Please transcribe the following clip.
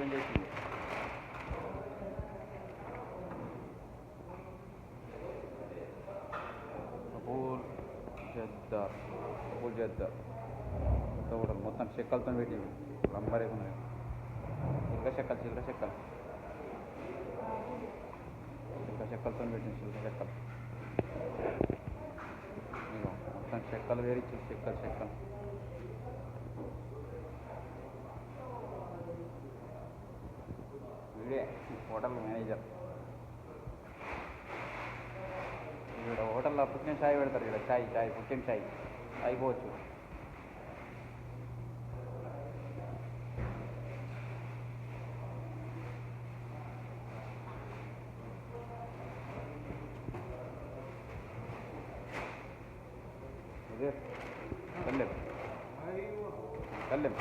Open చేసింది. కపూర్ జద్దా కొత్త hotel మొత్తం చెక్కలతో పెట్టింది. నంబరే ఉన్నాయి. చిల్లర చెక్కలతో పెట్టింది. చిల్లర చెక్కలు మొత్తం చెక్కలు వేరిచ్చి చెక్కలు వీడే హోటల్ మేనేజర్. ఇక్కడ హోటల్లో పుట్టిన చాయ్ పెడతారు. ఇక్కడ చాయ్ పుట్టిన చాయ్ అయిపోవచ్చు. ఇదే కల్లెం